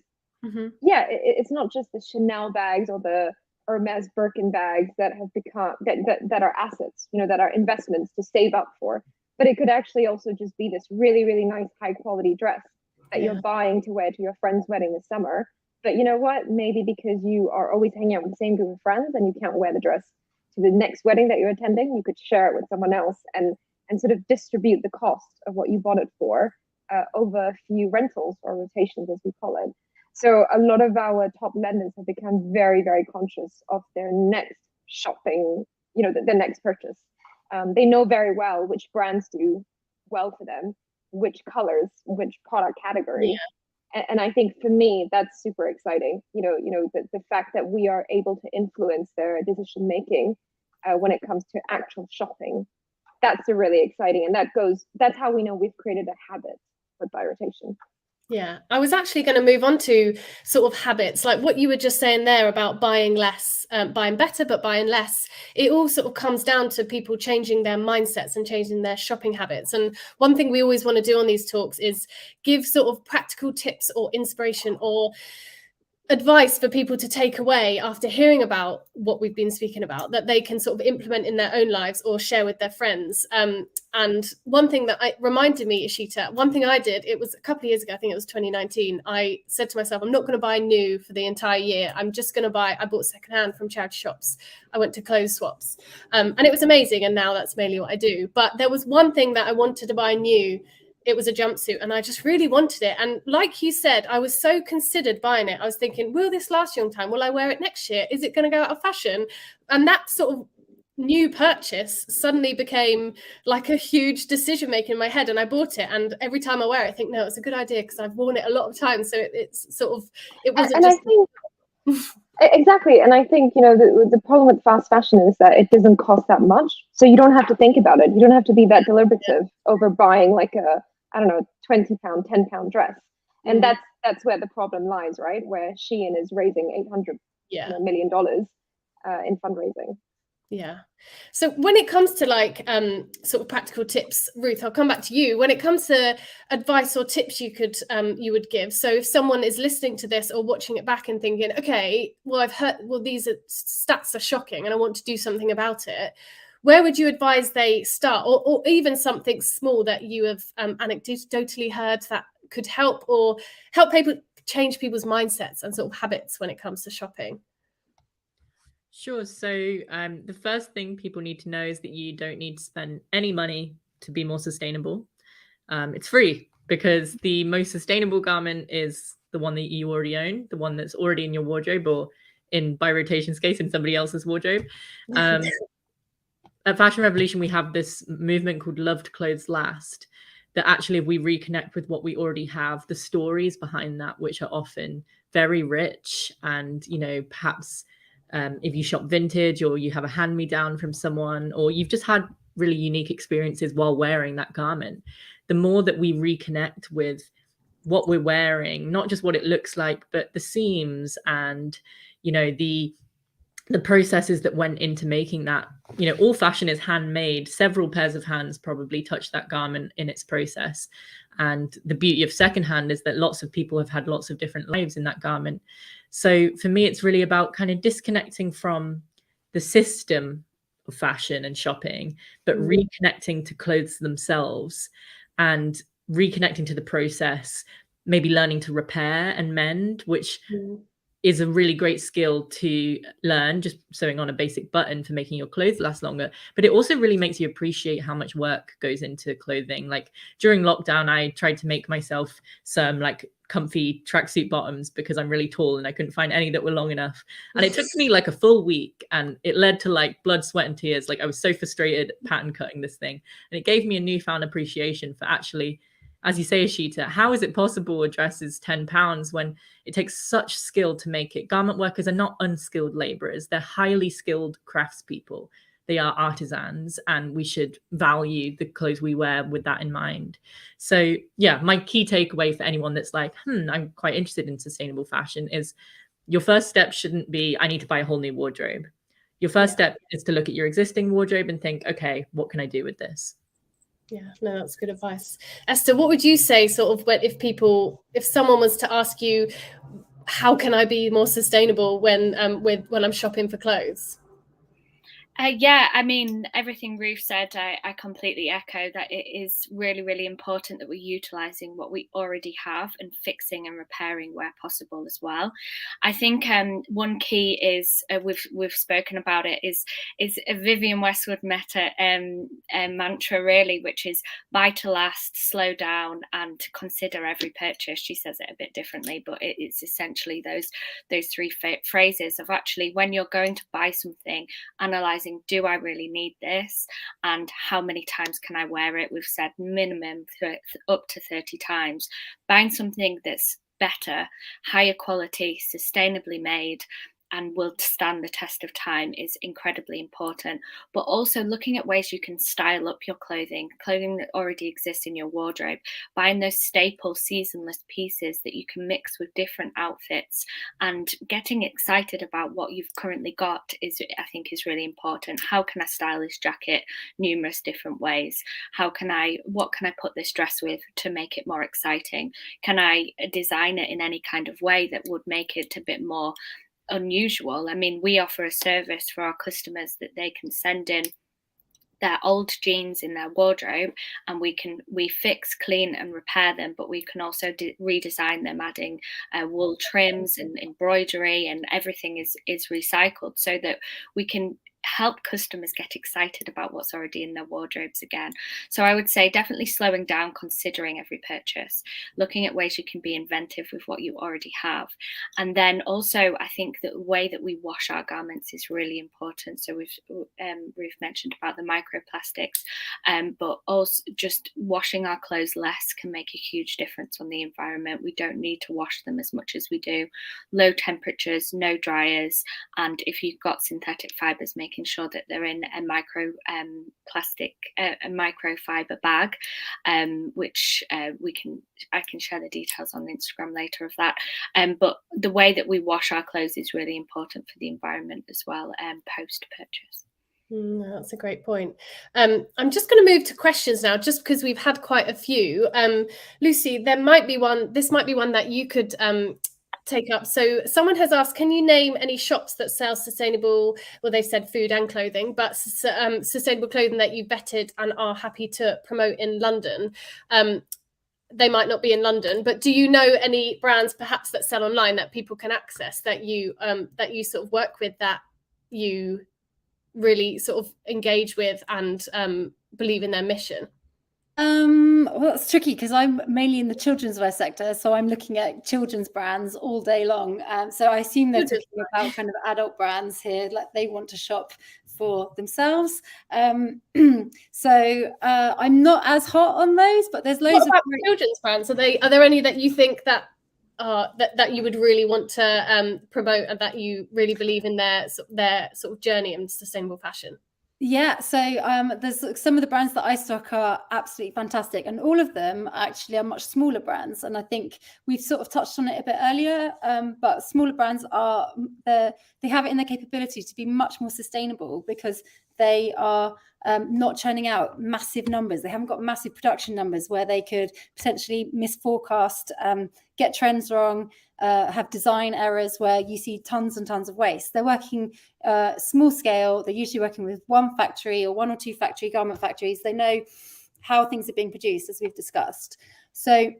it's not just the Chanel bags or the Hermes Birkin bags that have become that are assets, you know, that are investments to save up for, but it could actually also just be this really, really nice high quality dress that you're buying to wear to your friend's wedding this summer. But you know what? Maybe because you are always hanging out with the same group of friends and you can't wear the dress to the next wedding that you're attending, you could share it with someone else and sort of distribute the cost of what you bought it for over a few rentals or rotations, as we call it. So a lot of our top lenders have become very, very conscious of their next shopping, you know, their next purchase. They know very well which brands do well for them, which colors, which product category. And I think for me, that's super exciting. You know, the fact that we are able to influence their decision making when it comes to actual shopping. That's a really exciting, and that's how we know we've created a habit with By Rotation. Yeah, I was actually going to move on to sort of habits, like what you were just saying there about buying less, buying better, but buying less. It all sort of comes down to people changing their mindsets and changing their shopping habits. And one thing we always want to do on these talks is give sort of practical tips or inspiration or advice for people to take away after hearing about what we've been speaking about, that they can sort of implement in their own lives or share with their friends. And one thing that reminded me, Ishita, one thing I did, it was a couple of years ago, I think it was 2019, I said to myself, I'm not going to buy new for the entire year. I'm just going to I bought secondhand from charity shops. I went to clothes swaps and it was amazing. And now that's mainly what I do. But there was one thing that I wanted to buy new. It was a jumpsuit and I just really wanted it. And like you said, I was so considered buying it. I was thinking, will this last a long time? Will I wear it next year? Is it going to go out of fashion? And that sort of new purchase suddenly became like a huge decision making in my head. And I bought it. And every time I wear it, I think, no, it's a good idea because I've worn it a lot of times. So it's sort of, it wasn't just... I think, exactly. And I think, you know, the problem with fast fashion is that it doesn't cost that much. So you don't have to think about it. You don't have to be that deliberative over buying like a, I don't know, £20, £10 dress. And that's where the problem lies, right? Where Shein is raising $800 million in fundraising. Yeah. So when it comes to like sort of practical tips, Ruth, I'll come back to you. When it comes to advice or tips you would give. So if someone is listening to this or watching it back and thinking, okay, well, I've heard, well, these stats are shocking and I want to do something about it. Where would you advise they start, or even something small that you have anecdotally heard that could help people change people's mindsets and sort of habits when it comes to shopping? Sure. So the first thing people need to know is that you don't need to spend any money to be more sustainable. It's free because the most sustainable garment is the one that you already own, the one that's already in your wardrobe, or in By Rotation's case, in somebody else's wardrobe. At Fashion Revolution, we have this movement called Loved Clothes Last, that actually if we reconnect with what we already have, the stories behind that, which are often very rich, and, you know, perhaps if you shop vintage or you have a hand-me-down from someone, or you've just had really unique experiences while wearing that garment, the more that we reconnect with what we're wearing, not just what it looks like, but the seams and, you know, the processes that went into making that. You know, all fashion is handmade. Several pairs of hands probably touched that garment in its process. And the beauty of secondhand is that lots of people have had lots of different lives in that garment. So for me, it's really about kind of disconnecting from the system of fashion and shopping, but reconnecting to clothes themselves and reconnecting to the process, maybe learning to repair and mend, which is a really great skill to learn, just sewing on a basic button for making your clothes last longer. But it also really makes you appreciate how much work goes into clothing. Like during lockdown, I tried to make myself some like comfy tracksuit bottoms because I'm really tall and I couldn't find any that were long enough. And it took me like a full week, and it led to like blood, sweat and tears. Like I was so frustrated pattern cutting this thing. And it gave me a newfound appreciation for actually, as you say, Ishita, how is it possible a dress is £10 when it takes such skill to make it? Garment workers are not unskilled laborers. They're highly skilled craftspeople. They are artisans, and we should value the clothes we wear with that in mind. So yeah, my key takeaway for anyone that's like, I'm quite interested in sustainable fashion is your first step shouldn't be, I need to buy a whole new wardrobe. Your first step is to look at your existing wardrobe and think, okay, what can I do with this? Yeah, no, that's good advice. Esther, what would you say sort of if someone was to ask you, how can I be more sustainable when I'm shopping for clothes? Yeah, I mean, everything Ruth said, I completely echo that. It is really, really important that we're utilising what we already have and fixing and repairing where possible as well. I think one key is, we've spoken about it, is a Vivienne Westwood meta mantra really, which is buy to last, slow down and consider every purchase. She says it a bit differently, but it's essentially those three phrases of actually, when you're going to buy something, analyse, do I really need this, and how many times can I wear it? We've said minimum up to 30 times. Buying something that's better, higher quality, sustainably made, and will stand the test of time is incredibly important. But also looking at ways you can style up your clothing that already exists in your wardrobe, buying those staple seasonless pieces that you can mix with different outfits, and getting excited about what you've currently got I think is really important. How can I style this jacket numerous different ways? What can I put this dress with to make it more exciting? Can I design it in any kind of way that would make it a bit more unusual? I mean, we offer a service for our customers that they can send in their old jeans in their wardrobe, and we fix, clean and repair them, but we can also redesign them, adding wool trims and embroidery, and everything is recycled so that we can help customers get excited about what's already in their wardrobes again. So I would say definitely slowing down, considering every purchase, looking at ways you can be inventive with what you already have. And then also, I think that the way that we wash our garments is really important. So Ruth mentioned about the microplastics, but also just washing our clothes less can make a huge difference on the environment. We don't need to wash them as much as we do. Low temperatures, no dryers, and if you've got synthetic fibers, making sure that they're in a microfiber bag, which I can share the details on Instagram later of that. But the way that we wash our clothes is really important for the environment as well, post purchase. That's a great point. I'm just going to move to questions now, just because we've had quite a few. Lucy, this might be one that you could take up. So someone has asked, can you name any shops that sell sustainable, well, they've said food and clothing, but sustainable clothing that you vetted and are happy to promote in London? They might not be in London, but do you know any brands perhaps that sell online that people can access, that you sort of work with, that you really sort of engage with and believe in their mission? Well, that's tricky because I'm mainly in the children's wear sector, so I'm looking at children's brands all day long. So I assume they're talking about kind of adult brands here, like they want to shop for themselves. So I'm not as hot on those, but there's loads of children's brands. Are there any that you think that you would really want to promote, and that you really believe in their sort of journey in sustainable fashion? Yeah, so there's some of the brands that I stock are absolutely fantastic, and all of them actually are much smaller brands. And I think we've sort of touched on it a bit earlier, but smaller brands they have it in their capability to be much more sustainable, because they are not churning out massive numbers. They haven't got massive production numbers where they could potentially misforecast, get trends wrong, have design errors where you see tons and tons of waste. They're working small scale. They're usually working with one factory or one or two garment factories. They know how things are being produced, as we've discussed. So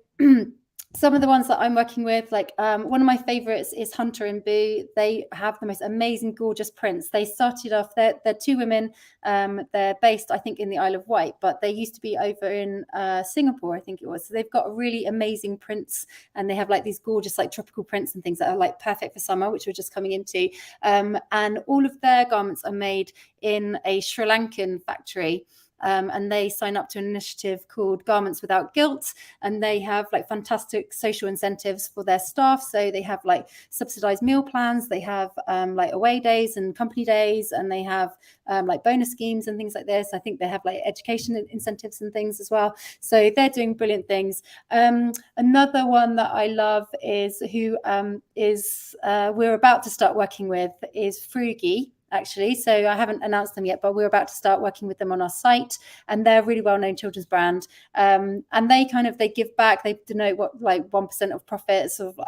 some of the ones that I'm working with, like one of my favorites is Hunter and Boo. They have the most amazing, gorgeous prints. They started off, they're two women. They're based, I think, in the Isle of Wight, but they used to be over in Singapore, I think it was. So they've got really amazing prints, and they have like these gorgeous like tropical prints and things that are like perfect for summer, which we're just coming into. And all of their garments are made in a Sri Lankan factory. And they sign up to an initiative called Garments Without Guilt, and they have like fantastic social incentives for their staff. So they have like subsidized meal plans, they have like away days and company days, and they have like bonus schemes and things like this. I think they have like education incentives and things as well. So they're doing brilliant things. Another one that I love is we're about to start working with is Frugi. Actually, so I haven't announced them yet, but we're about to start working with them on our site, and they're a really well-known children's brand. And they give back. They denote what like 1% of profits of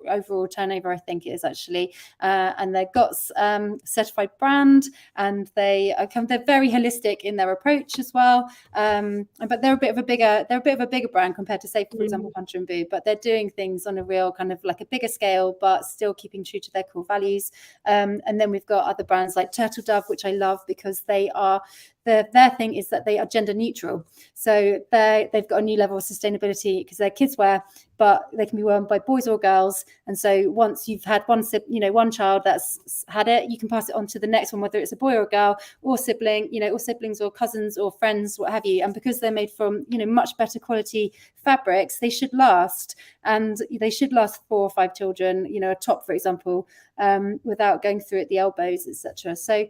overall turnover, I think it is actually. And they're GOTS certified brand, and they're very holistic in their approach as well. But they're a bit of a bigger brand compared to, say, for example, Hunter and Boo. But they're doing things on a real kind of like a bigger scale, but still keeping true to their core values. And then we've got other brands like Turtle Dove, which I love because their thing is that they are gender neutral. So they've got a new level of sustainability because they're kids wear, but they can be worn by boys or girls. And so once you've had one child that's had it, you can pass it on to the next one, whether it's a boy or a girl or sibling, or siblings or cousins or friends, what have you. And because they're made from, much better quality fabrics, they should last. And they should last 4 or 5 children, a top, for example, without going through at the elbows, etc. So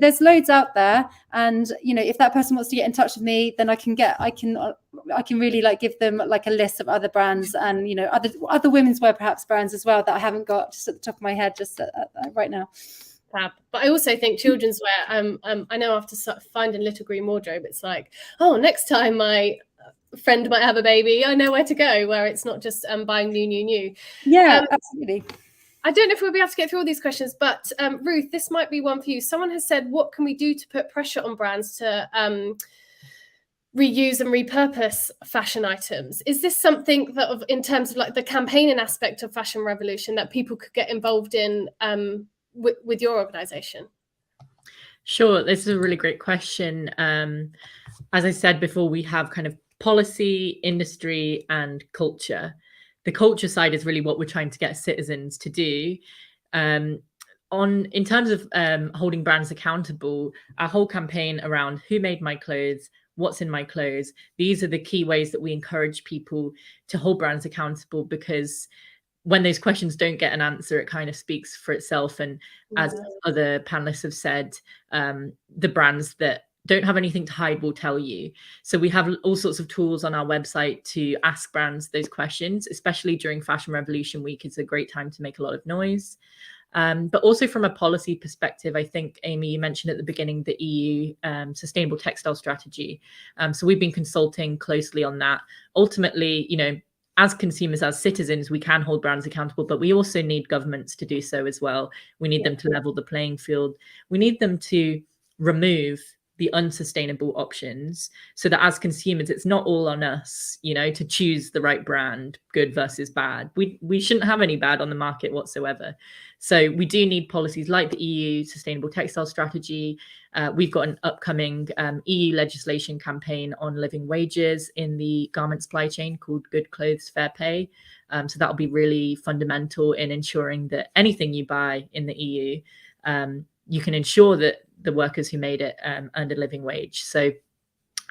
there's loads out there. And if that person wants to get in touch with me, then I can really like give them like a list of other brands and other women's wear perhaps brands as well that I haven't got just at the top of my head just right now. Fab. But I also think children's wear. I know after finding Little Green Wardrobe, it's like, oh, next time my friend might have a baby, I know where to go. Where it's not just buying new. Yeah, absolutely. I don't know if we'll be able to get through all these questions, but Ruth, this might be one for you. Someone has said, what can we do to put pressure on brands to reuse and repurpose fashion items? Is this something that, in terms of like the campaigning aspect of Fashion Revolution, that people could get involved in with your organisation? Sure, this is a really great question. As I said before, we have kind of policy, industry, and culture. The culture side is really what we're trying to get citizens to do. In terms of holding brands accountable, our whole campaign around who made my clothes, what's in my clothes, these are the key ways that we encourage people to hold brands accountable, because when those questions don't get an answer, it kind of speaks for itself. And as other panelists have said, the brands that don't have anything to hide will tell you. So we have all sorts of tools on our website to ask brands those questions, especially during Fashion Revolution Week. It's a great time to make a lot of noise. But also from a policy perspective, I think, Amy, you mentioned at the beginning the EU Sustainable Textile Strategy. So we've been consulting closely on that. Ultimately, as consumers, as citizens, we can hold brands accountable, but we also need governments to do so as well. We need them to level the playing field. We need them to remove the unsustainable options, so that as consumers, it's not all on us, to choose the right brand, good versus bad. We shouldn't have any bad on the market whatsoever. So we do need policies like the EU Sustainable Textile Strategy. We've got an upcoming EU legislation campaign on living wages in the garment supply chain called Good Clothes, Fair Pay. So that'll be really fundamental in ensuring that anything you buy in the EU, you can ensure that the workers who made it earned a living wage. So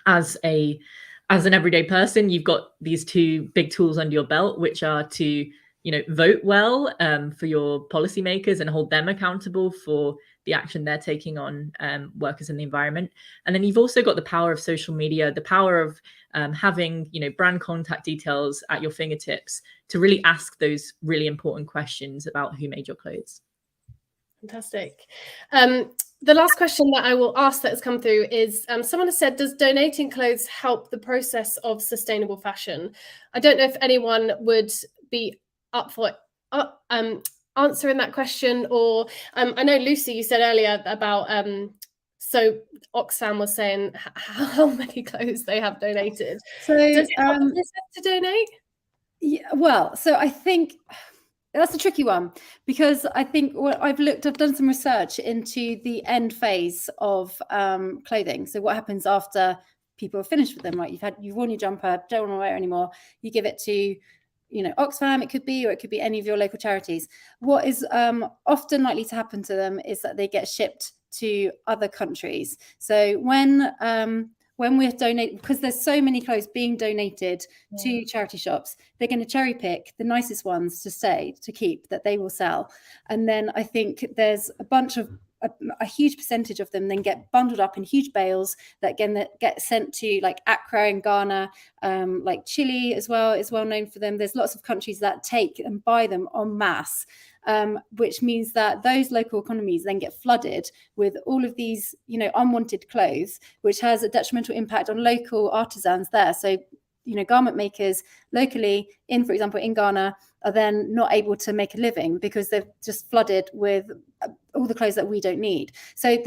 as an everyday person, you've got these 2 big tools under your belt, which are to vote well for your policymakers and hold them accountable for the action they're taking on workers in the environment. And then you've also got the power of social media, the power of having brand contact details at your fingertips to really ask those really important questions about who made your clothes. Fantastic. the last question that I will ask that has come through is someone has said, does donating clothes help the process of sustainable fashion? I don't know if anyone would be up for answering that question, or I know, Lucy, you said earlier about so Oxfam was saying how many clothes they have donated. So does it help the business to donate? Yeah, well, so I think that's a tricky one, because I think I've done some research into the end phase of clothing. So what happens after people are finished with them, right? You've worn your jumper, don't want to wear it anymore. You give it to, Oxfam, it could be, or it could be any of your local charities. What is often likely to happen to them is that they get shipped to other countries. So when we're donating, because there's so many clothes being donated to charity shops, they're going to cherry pick the nicest ones to keep, that they will sell. And then I think there's a huge percentage of them then get bundled up in huge bales that get sent to like Accra and Ghana, like Chile as well is well known for them. There's lots of countries that take and buy them en masse. Which means that those local economies then get flooded with all of these, unwanted clothes, which has a detrimental impact on local artisans there. So, garment makers locally for example, in Ghana, are then not able to make a living because they're just flooded with all the clothes that we don't need. So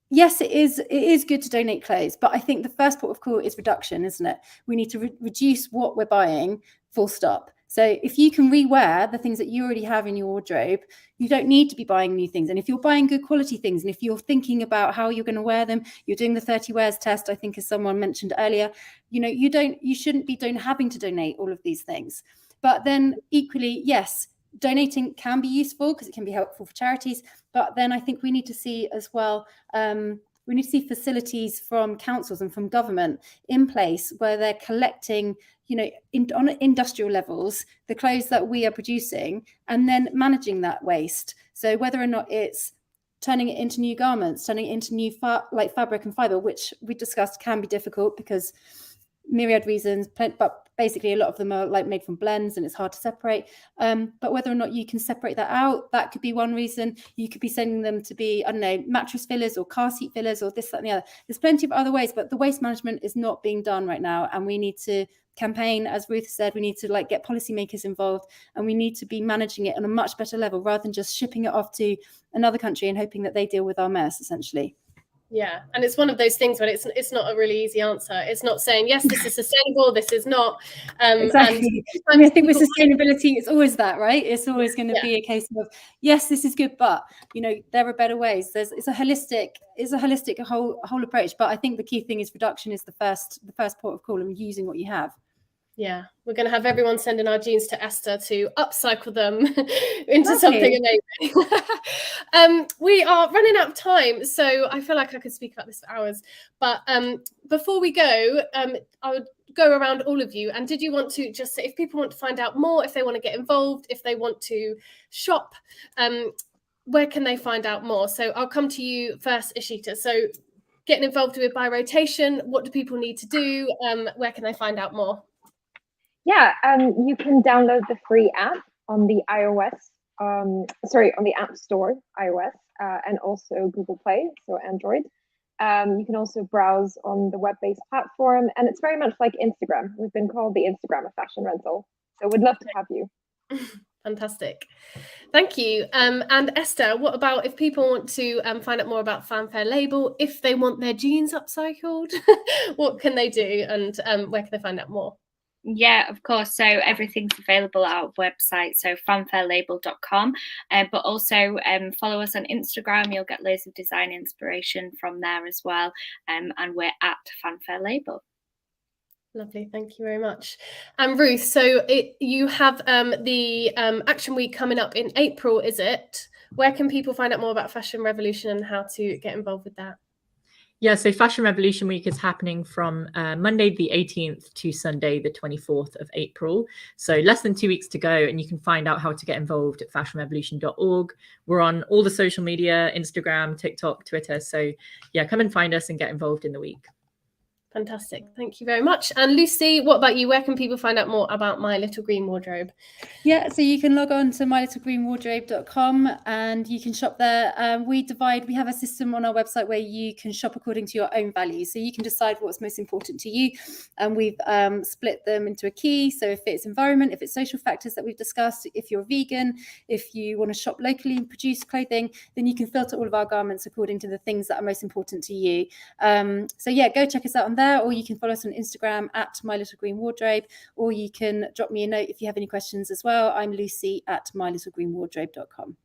yes, it is good to donate clothes, but I think the first port of call is reduction, isn't it? We need to reduce what we're buying, full stop. So if you can rewear the things that you already have in your wardrobe, you don't need to be buying new things. And if you're buying good quality things, and if you're thinking about how you're going to wear them, you're doing the 30 wears test, I think, as someone mentioned earlier, you shouldn't be having to donate all of these things. But then equally, yes, donating can be useful because it can be helpful for charities. But then I think we need to see as well, we need to see facilities from councils and from government in place where they're collecting, on industrial levels, the clothes that we are producing, and then managing that waste. So whether or not it's turning it into new garments, turning it into new fabric and fiber, which we discussed can be difficult because myriad reasons, but basically a lot of them are like made from blends and it's hard to separate. But whether or not you can separate that out, that could be one reason. You could be sending them to be, I don't know, mattress fillers or car seat fillers or this, that, and the other. There's plenty of other ways, but the waste management is not being done right now. And we need to campaign, as Ruth said, we need to get policymakers involved, and we need to be managing it on a much better level rather than just shipping it off to another country and hoping that they deal with our mess, essentially. Yeah, and it's one of those things when it's not a really easy answer. It's not saying, yes, this is sustainable, this is not. Exactly. I think with sustainability, it's always that, right? It's always going to be a case of, yes, this is good, but there are better ways. It's a holistic whole approach. But I think the key thing is reduction is the first port of call, and using what you have. Yeah, we're going to have everyone sending our jeans to Esther to upcycle them into something amazing. We are running out of time, so I feel like I could speak about this for hours. But before we go, I would go around all of you. And did you want to just say, if people want to find out more, if they want to get involved, if they want to shop, where can they find out more? So I'll come to you first, Ishita. So getting involved with By Rotation, what do people need to do? Where can they find out more? Yeah, you can download the free app on the on the App Store, iOS, and also Google Play, so Android. You can also browse on the web-based platform, and it's very much like Instagram. We've been called the Instagram of fashion rental, so we'd love to have you. Fantastic. Thank you. And Esther, what about if people want to find out more about Fanfare Label, if they want their jeans upcycled, what can they do, and where can they find out more? Yeah, of course. So everything's available at our website, so fanfarelabel.com. But also follow us on Instagram. You'll get loads of design inspiration from there as well. And we're at Fanfare Label. Lovely, thank you very much. And Ruth, so you have the Action Week coming up in April, is it? Where can people find out more about Fashion Revolution and how to get involved with that? Yeah, so Fashion Revolution Week is happening from Monday the 18th to Sunday the 24th of April. So less than 2 weeks to go, and you can find out how to get involved at fashionrevolution.org. We're on all the social media, Instagram, TikTok, Twitter. So yeah, come and find us and get involved in the week. Fantastic. Thank you very much. And Lucy, what about you? Where can people find out more about My Little Green Wardrobe? Yeah, so you can log on to mylittlegreenwardrobe.com and you can shop there. We have a system on our website where you can shop according to your own values. So you can decide what's most important to you. And we've split them into a key. So if it's environment, if it's social factors that we've discussed, if you're vegan, if you want to shop locally and produce clothing, then you can filter all of our garments according to the things that are most important to you. So yeah, go check us out on there, or you can follow us on Instagram at My Little Green Wardrobe, or you can drop me a note if you have any questions as well. I'm Lucy at mylittlegreenwardrobe.com.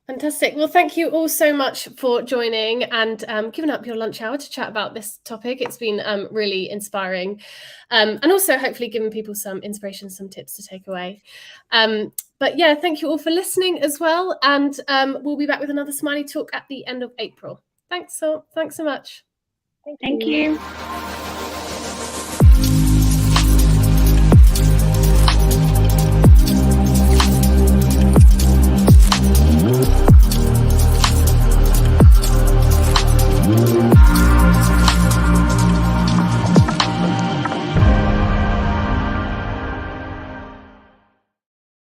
Fantastic. Well, thank you all so much for joining and giving up your lunch hour to chat about this topic. It's been really inspiring, and also hopefully giving people some inspiration, some tips to take away. But yeah, thank you all for listening as well. And we'll be back with another Smiley Talk at the end of April. Thanks so much. Thank you.